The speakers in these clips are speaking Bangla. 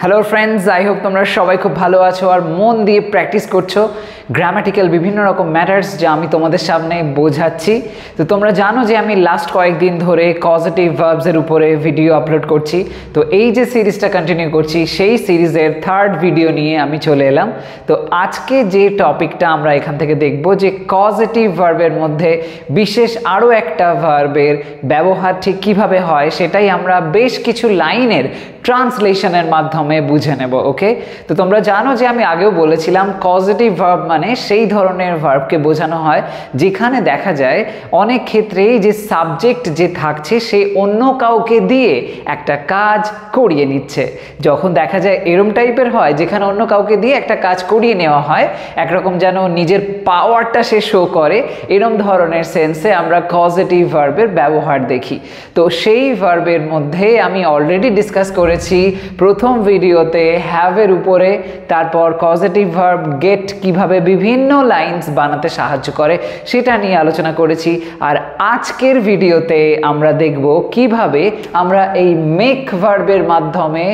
হ্যালো ফ্রেন্ডস, আই হোপ তোমরা সবাই খুব ভালো আছো আর মন দিয়ে প্র্যাকটিস করছো গ্রামাটিক্যাল বিভিন্ন রকম ম্যাটার্স যা আমি তোমাদের সামনে বোঝাচ্ছি। তো তোমরা জানো যে আমি লাস্ট কয়েকদিন ধরে কজেটিভ ভার্বসের উপরে ভিডিও আপলোড করছি। তো এই যে সিরিজটা কন্টিনিউ করছি সেই সিরিজের থার্ড ভিডিও নিয়ে আমি চলে এলাম। তো আজকে যে টপিকটা আমরা এখান থেকে দেখব যে কজেটিভ ভার্বের মধ্যে বিশেষ আরও একটা ভার্বের ব্যবহার ঠিক কীভাবে হয় সেটাই আমরা বেশ কিছু লাইনের ট্রান্সলেশনের মাধ্যমে বুঝে নেব। ওকে, তো তোমরা জানো যে আমি আগেও বলেছিলাম কজেটিভ ভার্ব মানে সেই ধরনের ভার্বকে বোঝানো হয় যেখানে দেখা যায় অনেক ক্ষেত্রেই যে সাবজেক্ট যে থাকছে সে অন্য কাউকে দিয়ে একটা কাজ করিয়ে নিচ্ছে। যখন দেখা যায় এরম টাইপের হয় যেখানে অন্য কাউকে দিয়ে একটা কাজ করিয়ে নেওয়া হয়, একরকম যেন নিজের পাওয়ারটা সে শো করে, এরম ধরনের সেন্সে আমরা কজেটিভ ভার্বের ব্যবহার দেখি। তো সেই ভার্বের মধ্যে আমি অলরেডি ডিসকাস করেছি প্রথম ভিডিওতে হ্যাভের উপরে, তারপর কজেটিভ ভার্ব গেট কিভাবে বিভিন্ন লাইনস বানাতে সাহায্য করে সেটা নিয়ে আলোচনা করেছি। আর আজকের ভিডিওতে আমরা দেখব কিভাবে আমরা এই মেক ভার্বের মাধ্যমে,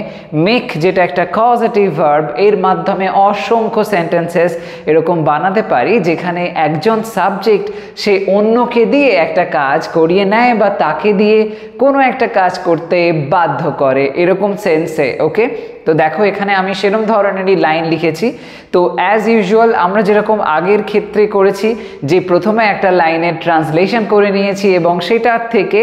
মেক যেটা একটা কজেটিভ ভার্ব, এর মাধ্যমে অসংখ্য সেন্টেন্সেস এরকম বানাতে পারি যেখানে একজন সাবজেক্ট সে অন্যকে দিয়ে একটা কাজ করিয়ে নেয় বা তাকে দিয়ে কোনো একটা কাজ করতে বাধ্য করে, এরকম সেন্সে। ওকে, তো দেখো এখানে আমি সেরকম ধরনেরই লাইন লিখেছি। তো অ্যাজ ইউজুয়াল আমরা যেরকম আগের ক্ষেত্রে করেছি যে প্রথমে একটা লাইনের ট্রান্সলেশন করে নিয়েছি এবং সেটার থেকে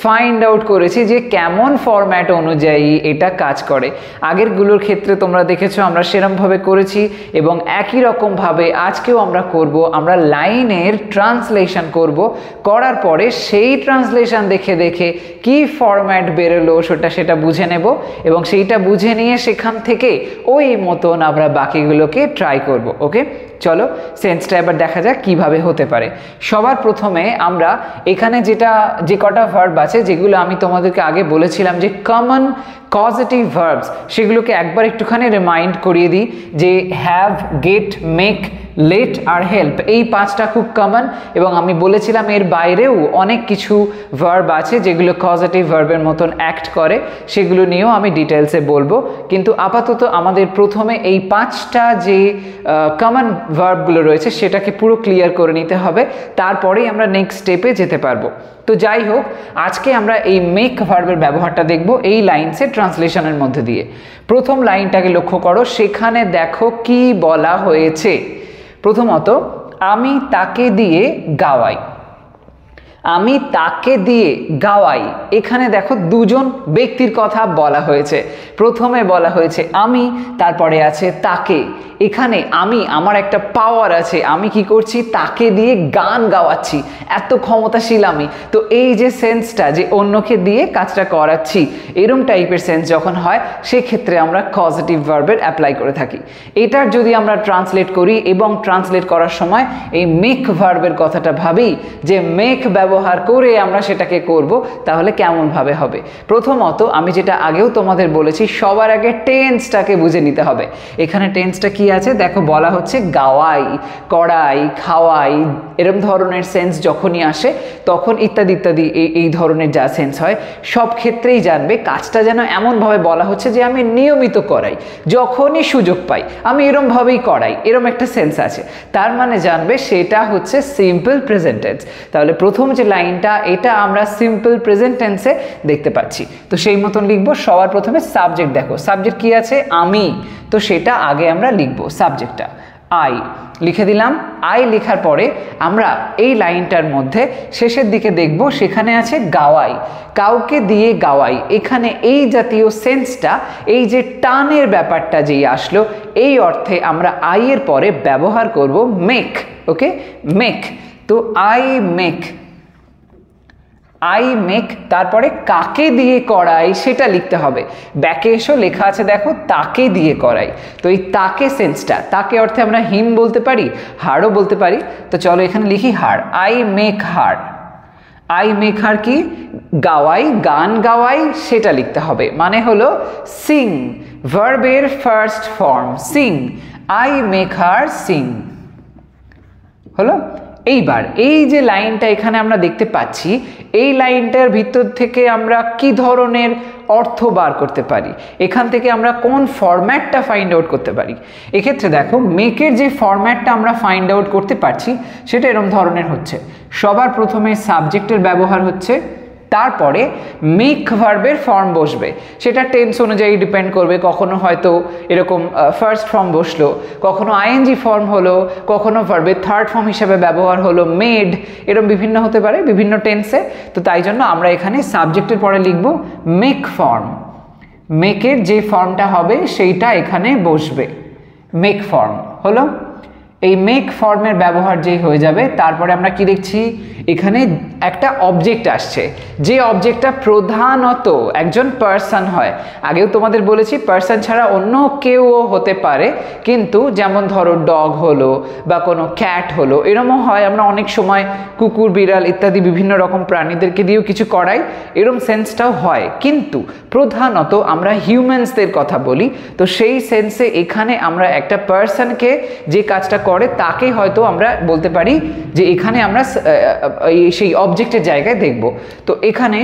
ফাইন্ড আউট করেছি যে কেমন ফরম্যাট অনুযায়ী এটা কাজ করে। আগেরগুলোর ক্ষেত্রে তোমরা দেখেছো আমরা সেরমভাবে করেছি এবং একই রকমভাবে আজকেও আমরা করব। আমরা লাইনের ট্রান্সলেশন করব, করার পরে সেই ট্রান্সলেশন দেখে দেখে কি ফরম্যাট বেরোলো সেটা বুঝে নেব এবং সেইটা বুঝে নিয়ে সেখান থেকে ওই মতন আমরা বাকিগুলোকে ট্রাই করব। ওকে, চলো সেন্সটা এবার দেখা যাক কিভাবে হতে পারে। সবার প্রথমে আমরা এখানে যে কটা ভার্ব আছে যেগুলো আমি তোমাদেরকে আগে বলেছিলাম যে কমন কজেটিভ ভার্বস, সেগুলোকে একবার একটুখানি রিমাইন্ড করিয়ে দিই যে হ্যাভ, গেট, মেক, লেট আর হেল্প, এই পাঁচটা খুব কমন এবং আমি বলেছিলাম এর বাইরেও অনেক কিছু ভার্ব আছে যেগুলো কজেটিভ ভার্বের মতন অ্যাক্ট করে, সেগুলো নিয়েও আমি ডিটেলসে বলবো। কিন্তু আপাতত আমাদের প্রথমে এই পাঁচটা যে কমন ভার্বগুলো রয়েছে সেটাকে পুরো ক্লিয়ার করে নিতে হবে, তারপরেই আমরা নেক্সট স্টেপে যেতে পারবো। তো যাই হোক, আজকে আমরা এই মেক ভার্বের ব্যবহারটা দেখব এই লাইনসের ট্রান্সলেশনের মধ্যে দিয়ে। প্রথম লাইনটাকে লক্ষ্য করো, সেখানে দেখো কি বলা হয়েছে। প্রথমত, আমি তাকে দিয়ে গাওয়াই। আমি তাকে দিয়ে গাওয়াই, এখানে দেখো দুজন ব্যক্তির কথা বলা হয়েছে। প্রথমে বলা হয়েছে আমি, তারপরে আছে তাকে। এখানে আমি, আমার একটা পাওয়ার আছে, আমি কি করছি তাকে দিয়ে গান গাওয়াচ্ছি, এত ক্ষমতাশীল আমি। তো এই যে সেন্সটা যে অন্যকে দিয়ে কাজটা করাচ্ছি, এরম টাইপের সেন্স যখন হয় সেক্ষেত্রে আমরা কজেটিভ ভার্বের অ্যাপ্লাই করে থাকি। এটার যদি আমরা ট্রান্সলেট করি এবং ট্রান্সলেট করার সময় এই মেক ভার্বের কথাটা ভাবি যে মেক ব্যবহার করে আমরা সেটাকে করব, তাহলে কেমনভাবে হবে। প্রথমত আমি যেটা আগেও তোমাদের বলেছি, সবার আগে টেন্সটাকে বুঝে নিতে হবে। এখানে টেন্সটা কি আছে দেখো, বলা হচ্ছে গাওয়াই, করাই, খাওয়াই, এরকম ধরনের সেন্স যখনই আসে তখন ইত্যাদি ইত্যাদি এই ধরনের যা সেন্স হয় সব ক্ষেত্রেই জানবে কাজটা যেন এমনভাবে বলা হচ্ছে যে আমি নিয়মিত করাই, যখনই সুযোগ পাই আমি এরমভাবেই করাই, এরম একটা সেন্স আছে। তার মানে জানবে সেটা হচ্ছে সিম্পল প্রেজেন্ট টেন্স। তাহলে প্রথম যে লাইনটা এটা আমরা সিম্পল প্রেজেন্ট টেন্সে দেখতে পাচ্ছি। তো সেই মতন লিখবো। সবার প্রথমে সাবজেক্ট দেখো, সাবজেক্ট কি আছে আমি, তো সেটা আগে আমরা লিখবো, সাবজেক্টটা আই লিখে দিলাম। আই লেখার পরে আমরা এই লাইনটার মধ্যে শেষের দিকে দেখব সেখানে আছে গাওয়াই, কাউকে দিয়ে গাওয়াই। এখানে এই জাতীয় সেন্সটা, এই যে টানের ব্যাপারটা যেই আসলো, এই অর্থে আমরা আই এর পরে ব্যবহার করব মেক। ওকে, মেক। তো আই মেক, আই মেক, তারপরে কাকে দিয়ে করাই সেটা লিখতে হবে। ব্যাকে এসো, লেখা আছে দেখো তাকে দিয়ে করাই। তো এই তাকে সেন্সটা, তাকে অর্থে আমরা হিম বলতে পারি, হারও বলতে পারি। তো চলো এখানে লিখি her, I make her. I make her কি গাওয়াই, গান গাওয়াই, সেটা লিখতে হবে। মানে হলো সিং, ভার্বের first form Singh, I make her Singh. হলো, এইবার এই যে লাইনটা এখানে আমরা দেখতে পাচ্ছি, এই লাইনটার ভিতর থেকে আমরা কি ধরনের অর্থ বার করতে পারি, এখান থেকে আমরা কোন ফরম্যাটটা ফাইন্ড আউট করতে পারি। এক্ষেত্রে দেখো মেকের যে ফরম্যাটটা আমরা ফাইন্ড আউট করতে পারছি সেটা এরকম ধরনের হচ্ছে। সবার প্রথমে সাবজেক্টের ব্যবহার হচ্ছে, তারপরে মেক ভার্বের ফর্ম বসবে, সেটা টেন্স অনুযায়ী ডিপেন্ড করবে। কখনো হয়তো এরকম ফার্স্ট ফর্ম বসলো, কখনো আইএনজি ফর্ম হলো, কখনো ভার্বের থার্ড ফর্ম হিসেবে ব্যবহার হলো মেড, এরকম বিভিন্ন হতে পারে বিভিন্ন টেন্সে। তো তাই জন্য আমরা এখানে সাবজেক্টের পরে লিখব মেক ফর্ম, মেকের যে ফর্মটা হবে সেইটা এখানে বসবে, মেক ফর্ম হলো। এই মেক ফর্মের ব্যবহার যেই হয়ে যাবে, তারপরে আমরা কি দেখছি, এখানে একটা অবজেক্ট আসছে, যে অবজেক্টটা প্রধানত একজন পার্সন হয়। আগেও তোমাদের বলেছি পার্সন ছাড়া অন্য কেউও হতে পারে, কিন্তু যেমন ধরো ডগ হলো বা কোনো ক্যাট হলো, এরমও হয়। আমরা অনেক সময় কুকুর বিড়াল ইত্যাদি বিভিন্ন রকম প্রাণীদেরকে দিয়েও কিছু করাই, এরম সেন্সটাও হয়, কিন্তু প্রধানত আমরা হিউম্যানসদের কথা বলি। তো সেই সেন্সে এখানে আমরা একটা পার্সনকে যে কাজটা করে তাকে হয়তো আমরা বলতে পারি যে এখানে আমরা সেই অবজেক্টের জায়গায় দেখব। তো এখানে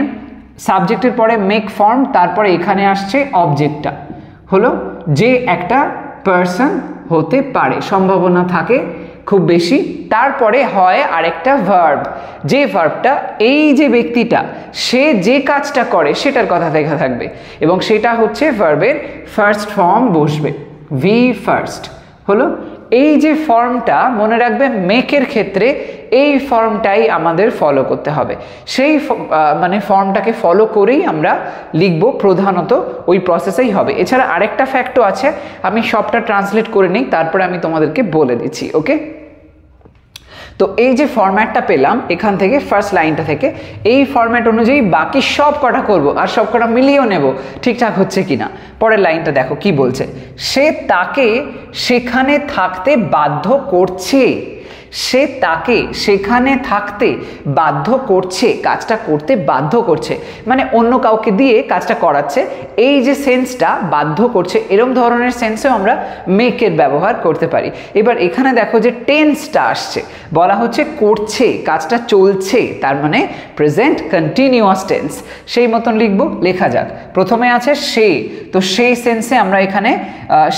সাবজেক্টের পরে মেক ফর্ম, তারপরে এখানে আসছে অবজেক্টটা হলো, যে একটা পার্সন হতে পারে, সম্ভাবনা থাকে খুব বেশি। তারপরে হয় আরেকটা ভার্ব, যে ভার্বটা এই যে ব্যক্তিটা সে যে কাজটা করে সেটার কথা লেখা থাকবে, এবং সেটা হচ্ছে ভার্বের ফার্স্ট ফর্ম বসবে, ভি ফার্স্ট হলো। এই যে ফর্মটা মনে রাখবে মেকের ক্ষেত্রে এই ফর্মটাই আমাদের ফলো করতে হবে, সেই মানে ফর্মটাকে ফলো করেই আমরা লিখব, প্রধানত ওই প্রসেসেই হবে। এছাড়া আরেকটা ফ্যাক্টও আছে, আমি সবটা ট্রান্সলেট করে নিই, তারপরে আমি তোমাদেরকে বলে দিচ্ছি। ওকে, তো এই যে ফরম্যাটটা পেলাম এখান থেকে, ফার্স্ট লাইনটা থেকে, এই ফরম্যাট অনুযায়ী বাকি সব কটা করব, আর সব কটা মিলিয়েও নেব ঠিকঠাক হচ্ছে কিনা। পরের লাইনটা দেখো কি বলছে, সে তাকে সেখানে থাকতে বাধ্য করছে, সে তাকে সেখানে থাকতে বাধ্য করছে, কাজটা করতে বাধ্য করছে, মানে অন্য কাউকে দিয়ে কাজটা করাচ্ছে। এই যে সেন্সটা বাধ্য করছে, এরকম ধরনের সেন্সেও আমরা মেকের ব্যবহার করতে পারি। এবার এখানে দেখো যে টেন্সটা আসছে, বলা হচ্ছে করছে, কাজটা চলছে, তার মানে প্রেজেন্ট কন্টিনিউয়াস টেন্স। সেই মতন লিখব, লেখা যাক। প্রথমে আছে সে, তো সেই সেন্সে আমরা এখানে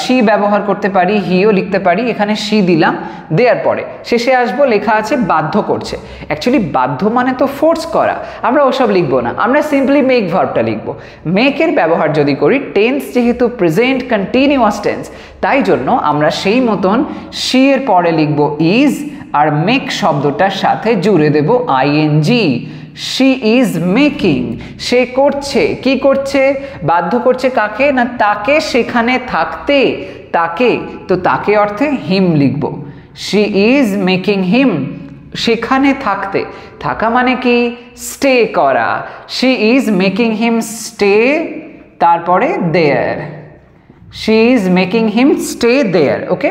শি ব্যবহার করতে পারি, হিও লিখতে পারি। এখানে শি দিলাম, দেওয়ার পরে শেষে আসবো, লেখা আছে বাধ্য করছে। অ্যাকচুয়ালি বাধ্য মানে তো ফোর্স করা, আমরা ওসব লিখবো না, আমরা সিম্পলি মেক ভার্বটা লিখবো। মেকের ব্যবহার যদি করি, টেন্স যেহেতু প্রেজেন্ট কন্টিনিউয়াস টেন্স, তাই জন্য আমরা সেই মতন শি এর পরে লিখবো ইজ, আর মেক শব্দটার সাথে জুড়ে দেব আইএনজি। শি ইজ মেকিং, সে করছে, কি করছে, বাধ্য করছে কাকে না, তাকে সেখানে থাকতে, তাকে, তো তাকে অর্থে হিম লিখব। শি ইজ মেকিং হিম, সেখানে থাকতে, থাকা মানে কি স্টে করা, she is making him stay, তারপরে there, she is making him stay there. Okay,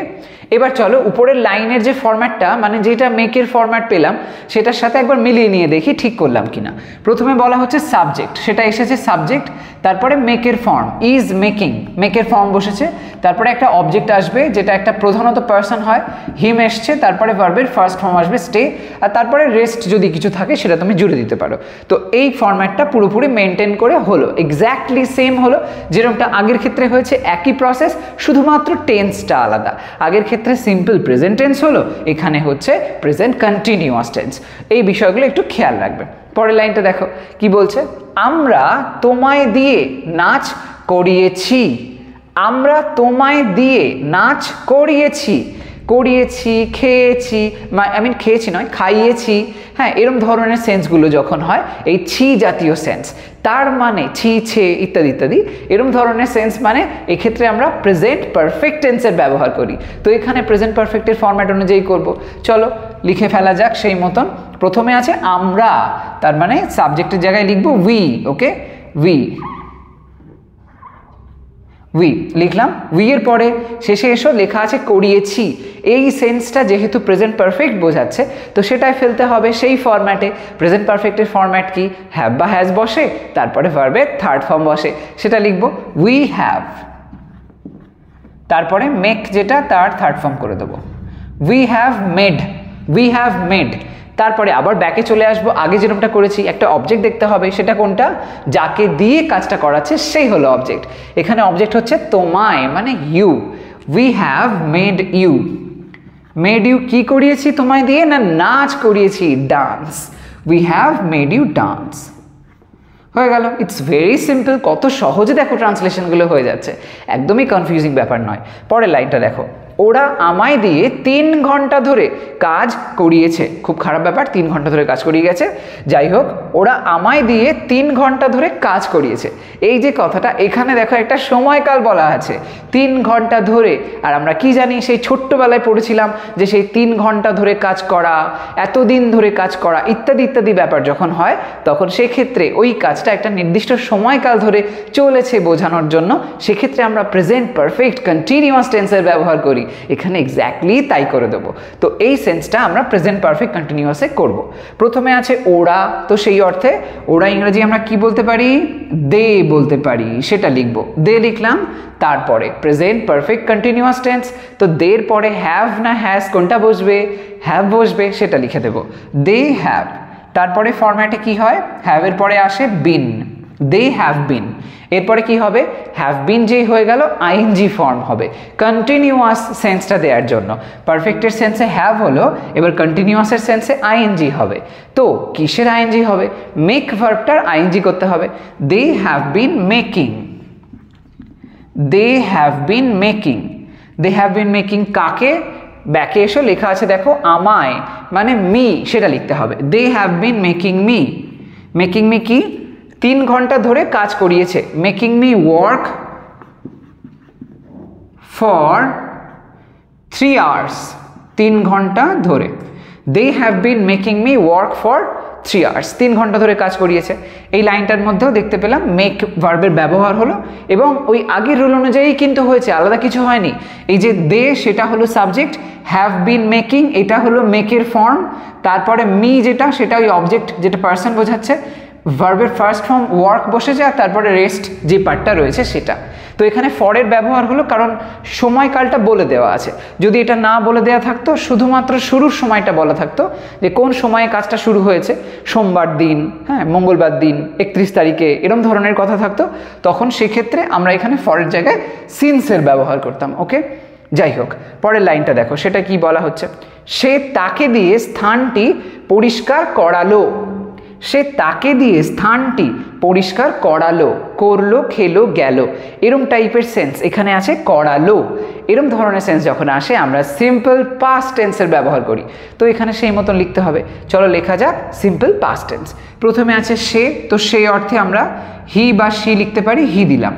এবার চলো উপরের লাইনের যে ফরম্যাটটা, মানে যেটা মেকের ফরম্যাট পেলাম, সেটার সাথে একবার মিলিয়ে নিয়ে দেখি ঠিক করলাম কিনা। প্রথমে বলা হচ্ছে সাবজেক্ট, সেটা এসেছে সাবজেক্ট, তারপরে মেকের ফর্ম ইজ মেকিং, মেকের ফর্ম বসেছে, তারপরে একটা অবজেক্ট আসবে যেটা একটা প্রধানত পার্সন হয়, হিম এসছে, তারপরে ভার্বের ফার্স্ট ফর্ম আসবে স্টে, আর তারপরে রেস্ট যদি কিছু থাকে সেটা তুমি জুড়ে দিতে পারো। তো এই ফরম্যাটটা পুরোপুরি মেনটেন করে হলো, এক্স্যাক্টলি সেম হলো যেরকমটা আগের ক্ষেত্রে হয়েছে, একই প্রসেস, শুধুমাত্র টেন্সটা আলাদা। আগের ক্ষেত্রে সিম্পল প্রেজেন্ট টেন্স হলো, এখানে হচ্ছে প্রেজেন্ট কন্টিনিউয়াস টেন্স। এই বিষয়গুলো একটু খেয়াল রাখবে। পরের লাইনটা দেখো কি বলছে, আমরা তোমায় দিয়ে নাচ করিয়েছি, আমরা তোমায় দিয়ে নাচ করিয়েছি, করিয়েছি, খেয়েছি, খেয়েছি নয় খাইয়েছি, হ্যাঁ, এরকম ধরনের সেন্সগুলো যখন হয়, এই ছি জাতীয় সেন্স, তার মানে ছি, ছে ইত্যাদি ইত্যাদি, এরকম ধরনের সেন্স মানে এক্ষেত্রে আমরা প্রেজেন্ট পারফেক্ট টেন্সের ব্যবহার করি। তো এখানে প্রেজেন্ট পারফেক্টের ফরম্যাট অনুযায়ী করব। চলো লিখে ফেলা যাক সেই মতন। প্রথমে আছে আমরা, তার মানে সাবজেক্টের জায়গায় লিখবো উই। ওকে, উই, উই লিখলাম। উই এর পরে শেষে এসো, লেখা আছে করিয়েছি। এই সেন্সটা যেহেতু প্রেজেন্ট পারফেক্ট বোঝাচ্ছে, তো সেটাই ফেলতে হবে সেই ফরম্যাটে। প্রেজেন্ট পারফেক্টের ফরম্যাট কি, হ্যাভ বা হ্যাজ বসে, তারপরে ভার্বের থার্ড ফর্ম বসে, সেটা লিখব উই হ্যাভ, তারপরে মেক যেটা তার থার্ড ফর্ম করে দেবো, we have made, we have made. তারপরে আবার ব্যাকে চলে আসবো, আগে যেরকমটা করেছি একটা অবজেক্ট দেখতে হবে, সেটা কোনটা, যাকে দিয়ে কাজটা করাচ্ছে সেই হলো অবজেক্ট। এখানে অবজেক্ট হচ্ছে তোমায় মানে you. We have made you. Made you কি করিয়েছি তোমায় দিয়ে, না নাচ করিয়েছি, dance. We have made you dance. হয়ে গেল। ইটস ভেরি সিম্পল, কত সহজে দেখো ট্রান্সলেশনগুলো হয়ে যাচ্ছে, একদমই কনফিউজিং ব্যাপার নয়। পরের লাইনটা দেখো, ওরা আমায় দিয়ে 3 ঘন্টা ধরে কাজ করিয়েছে। খুব খারাপ ব্যাপার, 3 ঘন্টা ধরে কাজ করিয়ে গেছে। যাই হোক, ওরা আমায় দিয়ে 3 ঘন্টা ধরে কাজ করিয়েছে। এই যে কথাটা, এখানে দেখো একটা সময়কাল বলা আছে 3 ঘন্টা ধরে। আর আমরা কি জানি, সেই ছোট্টবেলায় পড়েছিলাম যে সেই 3 ঘন্টা ধরে কাজ করা, এতদিন ধরে কাজ করা ইত্যাদি ইত্যাদি ব্যাপার যখন হয়, তখন সেক্ষেত্রে ওই কাজটা একটা নির্দিষ্ট সময়কাল ধরে চলেছে বোঝানোর জন্য সেক্ষেত্রে আমরা প্রেজেন্ট পারফেক্ট কন্টিনিউয়াস টেন্সের ব্যবহার করি। এখানে এক্স্যাক্টলি তাই করে দেবো। তো এই সেন্সটা আমরা প্রেজেন্ট পারফেক্ট কন্টিনিউয়াসে করব। প্রথমে আছে ওরা, তো সেই অর্থে ওরা ইংরেজি আমরা কি বলতে পারি, দে বলতে পারি, সেটা লিখবো। দে লিখলাম, তারপরে প্রেজেন্ট পারফেক্ট কন্টিনিউয়াস টেন্স, তো দের পরে হ্যাভ না হ্যাজ কোনটা বসবে, হ্যাভ বসবে, সেটা লিখে দেবো। They have. তারপরে ফরম্যাটে কি হয়, হ্যাভের পরে আসে বিন, দে হ্যাভ বিন। এরপরে কি হবে, হ্যাভ বিন যেই হয়ে গেল আইএনজি ফর্ম হবে কন্টিনিউয়াস সেন্সটা দেওয়ার জন্য। পারফেক্টের সেন্সে হ্যাভ হলো, এবার কন্টিনিউয়াসের সেন্সে আইএনজি হবে। তো কিসের আইএনজি হবে, মেক ভার্বটার আইএনজি করতে হবে। They have been making, they have been making. They have been making কাকে, ব্যাকে এসো লেখা আছে দেখো আমায় মানে মি, সেটা লিখতে হবে। They have been making me. Making me কি, 3 ঘন্টা ধরে কাজ করিয়েছে। Making me work for 3 hours, 3 ঘন্টা ধরে। They have been making me work for 3 hours, 3 ঘন্টা ধরে কাজ করিয়েছে। এই লাইনটার মধ্যেও দেখতে পেলাম মেক ভার্বের ব্যবহার হলো এবং ওই আগের রুল অনুযায়ী কিন্তু হয়েছে, আলাদা কিছু হয়নি। এই যে দে সেটা হলো সাবজেক্ট, হ্যাভ বিন মেকিং এটা হলো মেকের ফর্ম, তারপরে মি যেটা সেটা ওই অবজেক্ট যেটা পার্সন বোঝাচ্ছে, ভার্বের ফার্স্ট ফর্ম ওয়ার্ক বসে যায়, তারপরে রেস্ট যে পার্টটা রয়েছে সেটা। তো এখানে ফরের ব্যবহার হলো কারণ সময়কালটা বলে দেওয়া আছে। যদি এটা না বলে দেওয়া থাকতো, শুধুমাত্র শুরুর সময়টা বলা থাকতো যে কোন সময়ে কাজটা শুরু হয়েছে, সোমবার দিন, হ্যাঁ মঙ্গলবার দিন, 31 তারিখে, এরকম ধরনের কথা থাকতো, তখন সেক্ষেত্রে আমরা এখানে ফরের জায়গায় সিন্সের ব্যবহার করতাম। ওকে, যাই হোক, পরের লাইনটা দেখো, সেটা কি বলা হচ্ছে, সে তাকে দিয়ে স্থানটি পরিষ্কার করালো। সে তাকে দিয়ে স্থানটি পরিষ্কার করালো, করলো, খেলো, গেল, এরম টাইপের সেন্স এখানে আছে করালো। এরম ধরনের সেন্স যখন আসে আমরা সিম্পল পাস্ট টেন্সের ব্যবহার করি। তো এখানে সেই মতন লিখতে হবে। চলো লেখা যাক সিম্পল পাস্ট টেন্স। প্রথমে আছে সে, তো সেই অর্থে আমরা হি বা শি লিখতে পারি, হি দিলাম।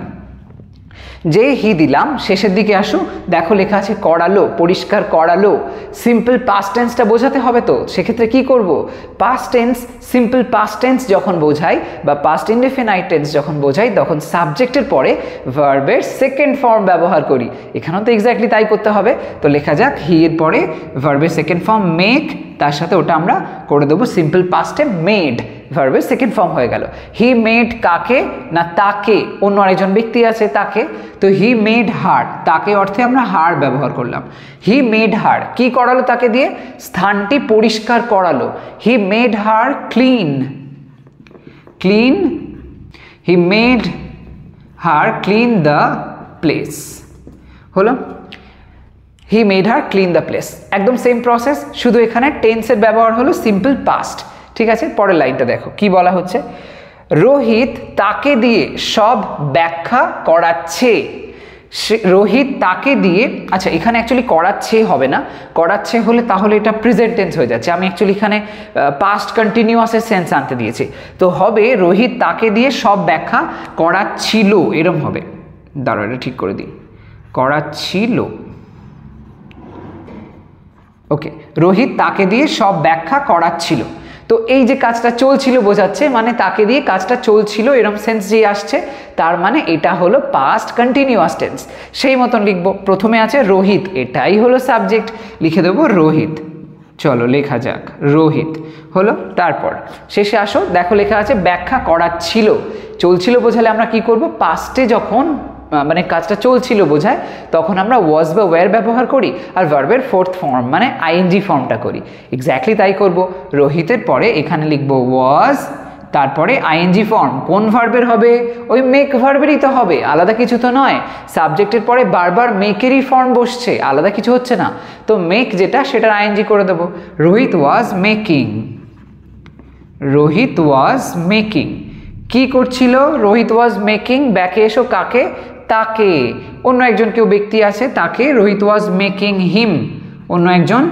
যে হি দিলাম শেষের দিকে আসো, দেখো লেখা আছে করালো, পরিষ্কার করালো। সিম্পল পাস্ট টেন্সটা বোঝাতে হবে, তো সেক্ষেত্রে কি করব, past tense, simple past tense যখন বোঝাই বা পাস্ট ইনডেফিনাইট টেন্স যখন বোঝাই তখন সাবজেক্টের পরে ভার্বের সেকেন্ড ফর্ম ব্যবহার করি। এখানেও তো এক্স্যাক্টলি তাই করতে হবে। তো লেখা যাক হি এর পরে ভার্বের সেকেন্ড ফর্ম মেক, তার সাথে ওটা আমরা করে দেবো সিম্পল পাস্টে মেড, ভার্বের সেকেন্ড ফর্ম হয়ে গেল। হি মেড কাকে, না তাকে, অন্য আরেকজন ব্যক্তি আছে তাকে, তো হি মেড হার, তাকে অর্থে আমরা হার ব্যবহার করলাম। হি মেড হার কি করালো তাকে দিয়ে, স্থানটি পরিষ্কার করালো। He made her clean, clean, he made her clean the place, হলো he made her clean the place. একদম সেম প্রসেস, শুধু এখানে টেন্সের ব্যবহার হলো সিম্পল পাস্ট। ঠিক আছে, পরের লাইনটা দেখো কি বলা হচ্ছে, রোহিত তাকে দিয়ে সব ব্যাখ্যা করাচ্ছে। রোহিত তাকে দিয়ে, আচ্ছা এখানে অ্যাকচুয়ালি করাচ্ছে হবে না, করাচ্ছে হলে তাহলে এটা প্রেজেন্ট টেন্স হয়ে যাচ্ছে। আমি অ্যাকচুয়ালি এখানে পাস্ট কন্টিনিউয়াসের সেন্স আনতে দিয়েছি। তো হবে রোহিত তাকে দিয়ে সব ব্যাখ্যা করাচ্ছিল, এরম হবে। দাঁড়াও এটা ঠিক করে দিই, করাচ্ছিল। ওকে, রোহিত তাকে দিয়ে সব ব্যাখ্যা করাচ্ছিল। তো এই যে কাজটা চলছিল বোঝাচ্ছে, মানে তাকে দিয়ে কাজটা চলছিল এরকম সেন্স যে আসছে, তার মানে এটা হলো পাস্ট কন্টিনিউয়াস টেন্স। সেই মতন লিখবো। প্রথমে আছে রোহিত, এটাই হলো সাবজেক্ট, লিখে দেবো রোহিত। চলো লেখা যাক রোহিত, হলো। তারপর শেষে আসো, দেখো লেখা আছে ব্যাখ্যা করাচ্ছিল। চলছিল বোঝালে আমরা কি করব, পাস্টে যখন মানে কাজটা চলছিল বোঝায়, তখন আমরা ওয়াজ বা ওয়্যার ব্যবহার করি, আর ভার্বের ফোর্থ ফর্ম মানে আইএনজি ফর্মটা করি। এক্স্যাক্টলি তাই করব। রোহিতের পরে এখানে লিখব ওয়াজ, তারপরে আইএনজি ফর্ম কোন ভার্বের হবে? ওই মেক ভার্বেরই তো হবে, আলাদা কিছু তো নয়। সাবজেক্টের পরে বারবার মেকেরই ফর্ম বসছে, আলাদা কিছু হচ্ছে না। তো মেক যেটা, সেটার আইএনজি করে দেবো। Rohit was making, Rohit was making. কি করছিল? Rohit was making. ব্যাকে এসো, কাকে? তাকে। অন্য একজন কেউ ব্যক্তি আছে, তাকে। রোহিত ওয়াজ মেকিং হিম, অন্য একজন।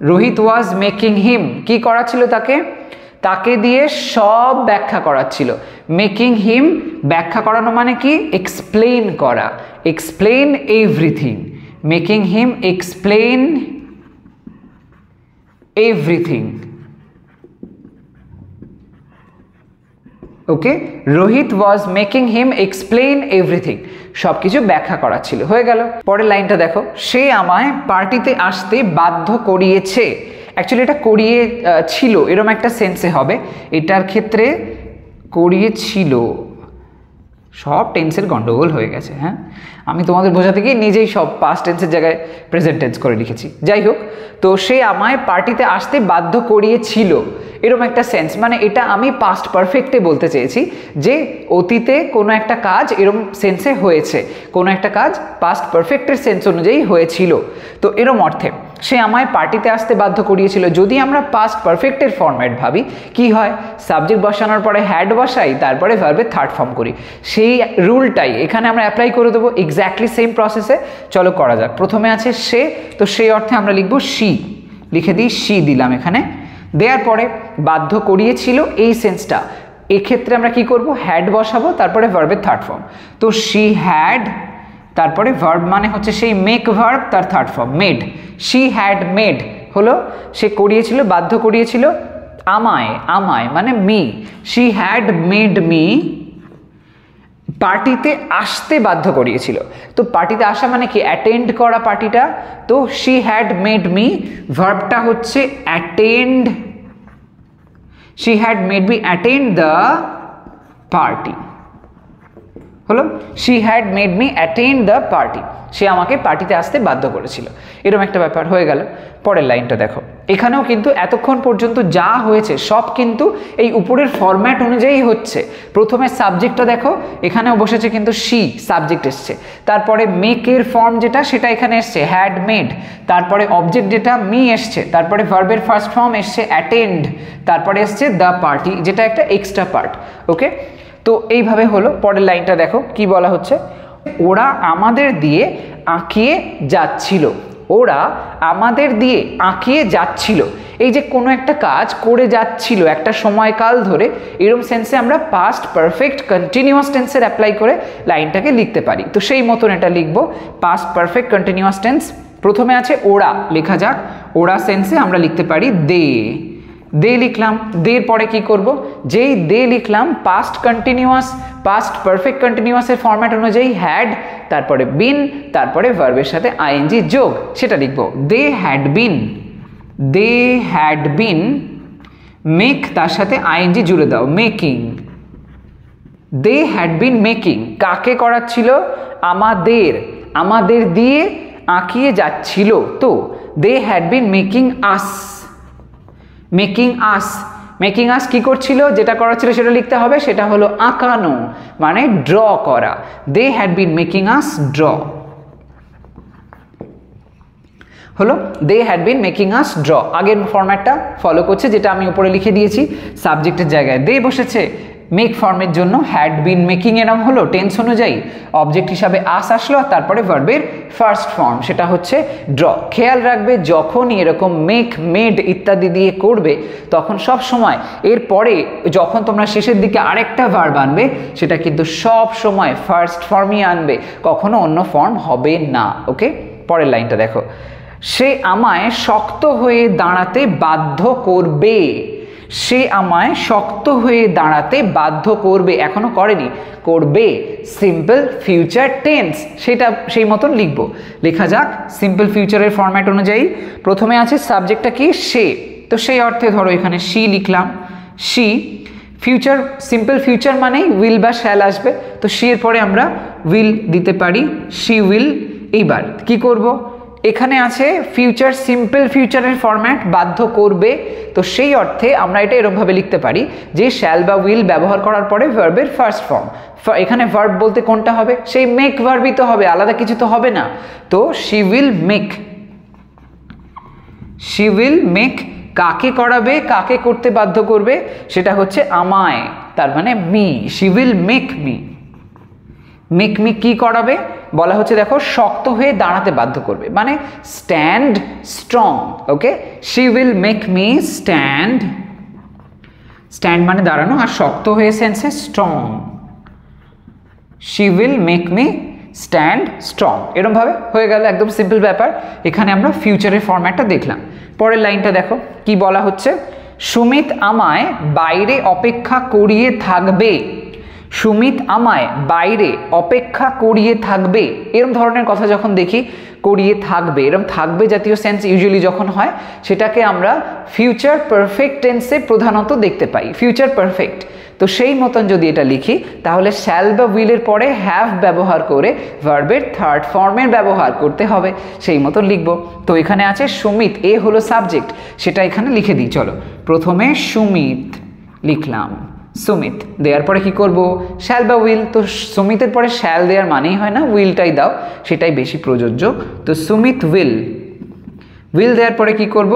রোহিত ওয়াজ মেকিং হিম, কি করাচ্ছিল তাকে? তাকে দিয়ে সব ব্যাখ্যা করাচ্ছিল। মেকিং হিম ব্যাখ্যা করানো মানে কি? এক্সপ্লেইন করা, explain everything. Making him explain everything. Okay, Rohit was making him explain everything, সব কিছু ব্যাখ্যা করাচ্ছিল। হয়ে গেল। পরের লাইনটা দেখো, সে আমায় পার্টিতে আসতে বাধ্য করিয়েছে। অ্যাকচুয়ালি এটা করিয়ে ছিল এরকম একটা সেন্সে হবে, এটার ক্ষেত্রে করিয়েছিল। সব টেন্সের গন্ডগোল হয়ে গেছে। হ্যাঁ, আমি তোমাদের বোঝাতে গিয়ে নিজেই সব পাস্ট টেন্সের জায়গায় প্রেজেন্ট টেন্স করে লিখেছি। যাই হোক, তো সে আমায় পার্টিতে আসতে বাধ্য করিয়েছিল, এরকম একটা সেন্স। মানে এটা আমি পাস্ট পারফেক্টে বলতে চেয়েছি যে অতীতে কোনো একটা কাজ এরকম সেন্সে হয়েছে, কোনো একটা কাজ পাস্ট পারফেক্টের সেন্স অনুযায়ী হয়েছিল। তো এরকম অর্থে সে আমায় পার্টিতে আসতে বাধ্য করিয়েছিল। যদি আমরা পাস্ট পারফেক্টের ফরম্যাট ভাবি, কি হয়? সাবজেক্ট বসানোর পরে হ্যাড বসাই, তারপরে ভার্বের থার্ড ফর্ম করি। সেই রুলটাই এখানে আমরা অ্যাপ্লাই করে দেবো, এক্স্যাক্টলি সেম প্রসেসে। চলো করা যাক। প্রথমে আছে সে, তো সেই অর্থে আমরা লিখবো শি, লিখে দিই শি দিলাম এখানে। দেওয়ার পরে বাধ্য করিয়েছিল এই সেন্সটা, এক্ষেত্রে আমরা কি করব? হ্যাড বসাবো, তারপরে ভার্বের থার্ড ফর্ম। তো শি হ্যাড, তারপরে ভার্ব মানে হচ্ছে সেই মেক ভার্ব, তার third form made. She had made হলো সে করিয়েছিল, বাধ্য করিয়েছিল আমায়, আমায় মানে me. She had made me, পার্টিতে আসতে বাধ্য করিয়েছিল। তো পার্টিতে আসা মানে কি? অ্যাটেন্ড করা পার্টিটা। তো শি হ্যাড মেড মি, ভার্বটা হচ্ছে attend. She had made me attend the party হলো she had made me attend the party, সে আমাকে পার্টিতে আসতে বাধ্য করেছিল। এরকম একটা ব্যাপার হয়ে গেল। পরের লাইনটা দেখো, এখানেও কিন্তু এতক্ষণ পর্যন্ত যা হয়েছে সব কিন্তু এই উপরের ফরম্যাট অনুযায়ী হচ্ছে। প্রথমে সাবজেক্টটা দেখো, এখানেও বসেছে কিন্তু শি, সাবজেক্ট এসছে। তারপরে মেকের ফর্ম যেটা, সেটা এখানে এসছে হ্যাড মেড। তারপরে অবজেক্ট যেটা মি এসছে, তারপরে ভার্বের ফার্স্ট ফর্ম এসছে অ্যাটেন্ড, তারপরে এসছে দ্য পার্টি, যেটা একটা এক্সট্রা পার্ট। ওকে, তো এইভাবে হলো। পরের লাইনটা দেখো কি বলা হচ্ছে, ওরা আমাদের দিয়ে আঁকিয়ে যাচ্ছিল। ওরা আমাদের দিয়ে আঁকিয়ে যাচ্ছিল। এই যে কোনো একটা কাজ করে যাচ্ছিল একটা সময়কাল ধরে, এরকম সেন্সে আমরা পাস্ট পারফেক্ট কন্টিনিউয়াস টেন্সের অ্যাপ্লাই করে লাইনটাকে লিখতে পারি। তো সেই মতন এটা লিখবো, পাস্ট পারফেক্ট কন্টিনিউয়াস টেন্স। প্রথমে আছে ওরা, লেখা যাক। ওরা সেন্সে আমরা লিখতে পারি দে। দে লিখলাম, দের পরে কি করব? যেই দে লিখলাম, পাস্ট কন্টিনিউয়াস, পাস্ট পারফেক্ট কন্টিনিউয়াসের ফরম্যাট অনুযায়ী হ্যাড, তারপরে বিন, তারপরে ভার্বের সাথে আইএনজি যোগ, সেটা লিখব। They had been, they had been. Make, তার সাথে আইএনজি জুড়ে দাও, making. They had been making, কাকে করাচ্ছিল? আমাদের, আমাদের দিয়ে আঁকিয়ে যাচ্ছিল। তো they had been making us, making us. Making us কি করছিল? যেটা করাচ্ছিল সেটা লিখতে হবে, সেটা হলো আঁকানো, মানে ড্র করা। They had been making us draw হলো they had been making us draw. আগের ফরম্যাটটা ফলো করছে, যেটা আমি উপরে লিখে দিয়েছি। সাবজেক্টের জায়গায় দে বসেছে মেক ফর্মের জন্য, হ্যাড বিন মেকিং এর নাম হলো টেন্স অনুযায়ী, অবজেক্ট হিসাবে আস আসলো, আর তারপরে ভার্বের ফার্স্ট ফর্ম সেটা হচ্ছে ড্র। খেয়াল রাখবে, যখনই এরকম মেক, মেড ইত্যাদি দিয়ে করবে, তখন সব সময় এরপরে যখন তোমরা শেষের দিকে আরেকটা ভার্ব আনবে, সেটা কিন্তু সব সময় ফার্স্ট ফর্মই আনবে, কখনো অন্য ফর্ম হবে না। ওকে, পরের লাইনটা দেখো, সে আমায় শক্ত হয়ে দাঁড়াতে বাধ্য করবে। সে আমায় শক্ত হয়ে দাঁড়াতে বাধ্য করবে, এখনো করেনি, করবে। সিম্পল ফিউচার টেন্স, সেটা সেই মতন লিখব। লেখা যাক সিম্পল ফিউচারের ফরম্যাট অনুযায়ী। প্রথমে আছে সাবজেক্টটা কি? সে। তো সেই অর্থে ধরো এখানে শি লিখলাম, শি। ফিউচার সিম্পল ফিউচার মানেই উইল বা শ্যাল আসবে, তো শি এর পরে আমরা উইল দিতে পারি, শি উইল। এইবার কি করব, এখানে আছে ফিউচার সিম্পল ফিউচারের ফরম্যাট বাধ্য করবে, তো সেই অর্থে আমরা এটা এরকমভাবে লিখতে পারি যে শ্যাল বা উইল ব্যবহার করার পরে ভার্বের ফার্স্ট ফর্ম। এখানে ভার্ব বলতে কোনটা হবে, সেই মেক ভার্বই তো হবে, আলাদা কিছু তো হবে না। তো she will make, she will make কাকে করাবে, কাকে করতে বাধ্য করবে, সেটা হচ্ছে আমায়, তার মানে me. She will make me, make me কি করাবে বলা হচ্ছে, দেখো শক্ত হয়ে দাঁড়াতে বাধ্য করবে, মানে stand strong. Okay, she will make me stand, stand মানে দাঁড়ানো, আর শক্ত হয়ে সেন্সে strong, she will make me stand strong. এরকমভাবে হয়ে গেল, একদম সিম্পল ব্যাপার। এখানে আমরা ফিউচারের ফরম্যাটটা দেখলাম। পরের লাইনটা দেখো কি বলা হচ্ছে, সুমিত আমায় বাইরে অপেক্ষা করিয়ে থাকবে, সুমিত আমায় বাইরে অপেক্ষা করিয়ে থাকবে। এরকম ধরনের কথা যখন দেখি, করিয়ে থাকবে, এরকম থাকবে জাতীয় সেন্স ইউজুয়ালি যখন হয়, সেটাকে আমরা ফিউচার পারফেক্ট টেন্সে প্রধানত দেখতে পাই, ফিউচার পারফেক্ট। তো সেই মতন যদি এটা লিখি, তাহলে শ্যাল বা উইলের পরে হ্যাভ ব্যবহার করে ভার্বের থার্ড ফর্মের ব্যবহার করতে হবে, সেই মতন লিখব। তো এখানে আছে সুমিত, এ হলো সাবজেক্ট, সেটা এখানে লিখে দিই। চলো, প্রথমে সুমিত লিখলাম, সুমিত দেওয়ার পরে কি করব, শ্যাল বা উইল। তো সুমিতের পরে শ্যাল দেওয়ার মানেই হয় না, উইলটাই দাও, সেটাই বেশি প্রযোজ্য। তো সুমিত উইল, উইল দেওয়ার পরে কি করব,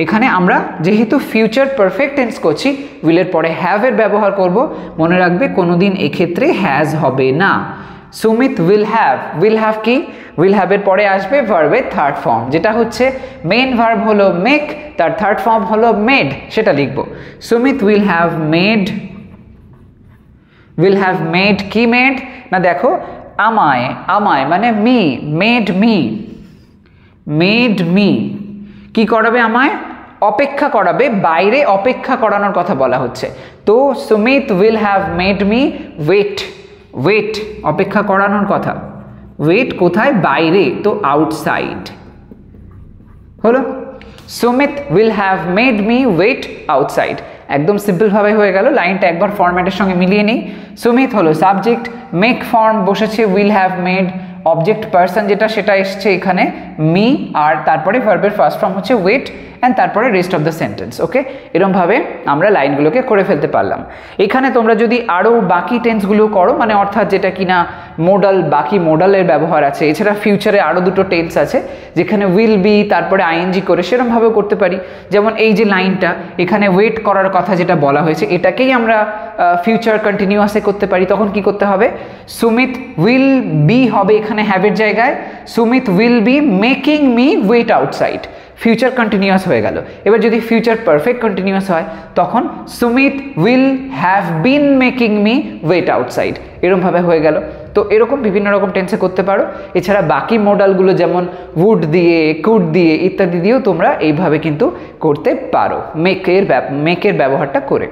এখানে আমরা যেহেতু ফিউচার পারফেক্ট টেন্স করছি, উইলের পরে হ্যাভ এর ব্যবহার করব। মনে রাখবে কোনোদিন এক্ষেত্রে হ্যাজ হবে না। সুমিত উইল হ্যাভ কি, উইল হ্যাভ এর পরে আসবে ভার্বের থার্ড ফর্ম, যেটা হচ্ছে মেন ভার্ব হলো মেক, তার থার্ড ফর্ম হলো মেড, সেটা লিখব। Sumit will have made, will have made কি মেড না, দেখো আমায়, আমায় মানে me, made me, made me কি করাবে, আমায় অপেক্ষা করাবে, বাইরে অপেক্ষা করানোর কথা বলা হচ্ছে। তো Sumit will have made me wait, wait অপেক্ষা করানোর কথা, ওয়েট কোথায়, বাইরে, তো আউটসাইড হলো। Sumit will have made me wait outside, একদম সিম্পলভাবে হয়ে গেল। লাইনটা একবার ফরম্যাটের সঙ্গে মিলিয়ে নিই। সুমিত হলো সাবজেক্ট, মেক ফর্ম বসেছে will have made, object person যেটা সেটা এসছে এখানে মি, আর তারপরে ভার্বের ফার্স্ট ফর্ম হচ্ছে ওয়েট, অ্যান্ড তারপরে রেস্ট অফ দ্য সেন্টেন্স। ওকে, এরকমভাবে আমরা লাইনগুলোকে করে ফেলতে পারলাম। এখানে তোমরা যদি আরও বাকি টেন্সগুলো করো, মানে অর্থাৎ যেটা কিনা মোডাল, বাকি মোডালের ব্যবহার আছে, এছাড়া ফিউচারে আরও দুটো টেন্স আছে যেখানে উইল বি তারপরে আইএনজি করে, সেরকমভাবেও করতে পারি। যেমন এই যে লাইনটা, এখানে ওয়েট করার কথা যেটা বলা হয়েছে, এটাকেই আমরা ফিউচার কন্টিনিউয়াসে করতে পারি। তখন কি করতে হবে, সুমিত উইল বি হবে এখানে হ্যাভের জায়গায়, Sumit will be making me wait outside, future continuous হয়ে গেল। এবার যদি ফিউচার পারফেক্ট কন্টিনিউয়াস হয়, তখন Sumit will have been making me wait outside, এরকমভাবে হয়ে গেল। তো এরকম বিভিন্ন রকম টেন্সে করতে পারো। এছাড়া বাকি মডালগুলো যেমন উড দিয়ে, কুড দিয়ে ইত্যাদি দিয়েও তোমরা এইভাবে কিন্তু করতে পারো মেকের ব্যবহারটা করে।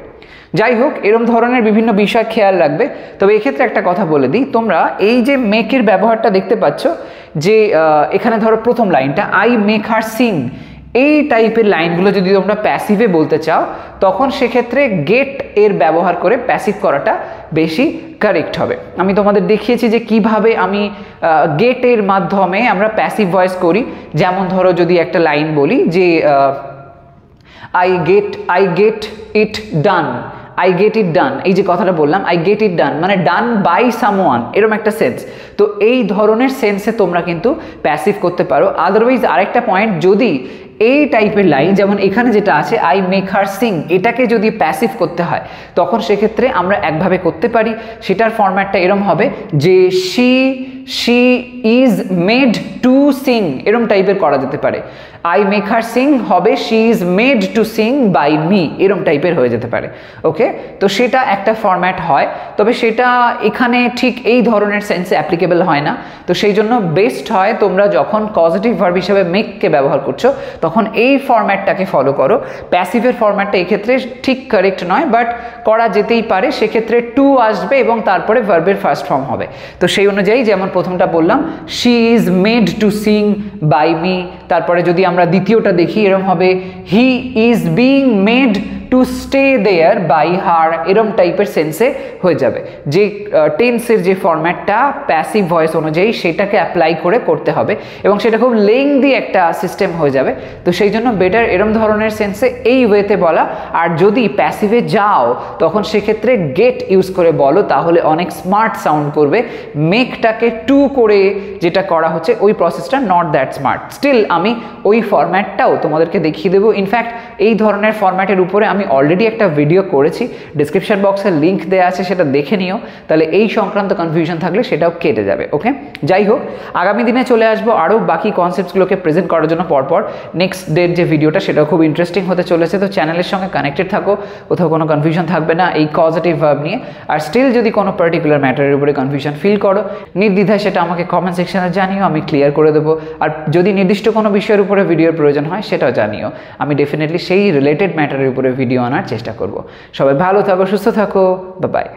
যাই হোক, এরম ধরনের বিভিন্ন বিষয় খেয়াল রাখবে। তবে এক্ষেত্রে একটা কথা বলে দিই, তোমরা এই যে মেকের ব্যবহারটা দেখতে পাচ্ছ, যে এখানে ধরো প্রথম লাইনটা আই মেক হার সিং, এই টাইপের লাইনগুলো যদি তোমরা প্যাসিভে বলতে চাও, তখন সেক্ষেত্রে গেট এর ব্যবহার করে প্যাসিভ করাটা বেশি কারেক্ট হবে। আমি তোমাদের দেখিয়েছি যে কিভাবে আমি গেট এর মাধ্যমে আমরা প্যাসিভ ভয়েস করি। যেমন ধরো যদি একটা লাইন বলি যে I get it done, I get it done, এই যে কথাটা বললাম আই গেট ইট ডান মানে ডান বাই সামওয়ান, এরকম একটা সেন্স। তো এই ধরনের সেন্সে তোমরা কিন্তু প্যাসিভ করতে পারো। আদারওয়াইজ আরেকটা পয়েন্ট, যদি এই টাইপের লাইন যেমন এখানে যেটা আছে আই মেক হার সিং, এটাকে যদি প্যাসিভ করতে হয়, তখন সেক্ষেত্রে আমরা একভাবে করতে পারি। সেটার ফরম্যাটটা এরম হবে যে she is made to Singh, এরম টাইপের করা যেতে পারে। আই মেক হার সিং হবে she is made to sing by me, এরম টাইপের হয়ে যেতে পারে। ওকে, তো সেটা একটা ফরম্যাট হয়, তবে সেটা এখানে ঠিক এই ধরনের সেন্সে অ্যাপ্লিকেবল হয় না। তো সেই জন্য বেস্ট হয় তোমরা যখন পজিটিভ ভার্ব হিসেবে মেককে ব্যবহার করছো, তখন এই ফরম্যাটটাকে ফলো করো। প্যাসিভের ফরম্যাটটা এক্ষেত্রে ঠিক কারেক্ট নয়, বাট করা যেতেই পারে। সেক্ষেত্রে টু আসবে এবং তারপরে ভার্বের ফার্স্ট ফর্ম হবে। তো সেই অনুযায়ী যেমন প্রথমটা বললাম she is made to sing by me, তারপরে যদি আমরা দ্বিতীয়টা দেখি এরকম হবে he is being made to stay there by her, এরম টাইপের সেন্সে হয়ে যাবে। যে টেন্সের যে ফরম্যাটটা প্যাসিভ ভয়েস অনুযায়ী সেটাকে অ্যাপ্লাই করে করতে হবে এবং সেটা খুব লেংদি একটা সিস্টেম হয়ে যাবে। তো সেই জন্য বেটার এরম ধরনের সেন্সে এই ওয়েতে বলা। আর যদি প্যাসিভে যাও তখন সেক্ষেত্রে গেট ইউজ করে বলো, তাহলে অনেক স্মার্ট সাউন্ড করবে। মেকটাকে টু করে যেটা করা হচ্ছে ওই প্রসেসটা নট দ্যাট স্মার্ট। স্টিল আমি ওই ফরম্যাটটাও তোমাদেরকে দেখিয়ে দেবো। ইনফ্যাক্ট এই ধরনের ফরম্যাটের উপরে আমি অলরেডি একটা ভিডিও করেছি, ডিসক্রিপশন বক্সে লিঙ্ক দেওয়া আছে, সেটা দেখে নিও, তাহলে এই সংক্রান্ত কনফিউশন থাকলে সেটাও কেটে যাবে। ওকে, যাই হোক, আগামী দিনে চলে আসবো আরও বাকি কনসেপ্টসগুলোকে প্রেজেন্ট করার জন্য পরপর। নেক্সট ডেট যে ভিডিওটা সেটাও খুব ইন্টারেস্টিং হতে চলেছে। তো চ্যানেলের সঙ্গে কানেক্টেড থাকো, কোথাও কোনো কনফিউশন থাকবে না এই কজেটিভ ভার্ব নিয়ে। আর স্টিল যদি কোনো পার্টিকুলার ম্যাটারের উপরে কনফিউশন ফিল করো, নির্দ্বিধায় সেটা আমাকে কমেন্ট সেকশনে জানিও, আমি ক্লিয়ার করে দেবো। আর যদি নির্দিষ্ট কোনো বিষয়ের উপরে ভিডিওর প্রয়োজন হয় সেটাও জানিও, আমি ডেফিনেটলি সেই রিলেটেড ম্যাটারের উপরে ভিডিও আনার চেষ্টা করব। সবাই ভালো থাকো, সুস্থ থাকো, বাই বাই।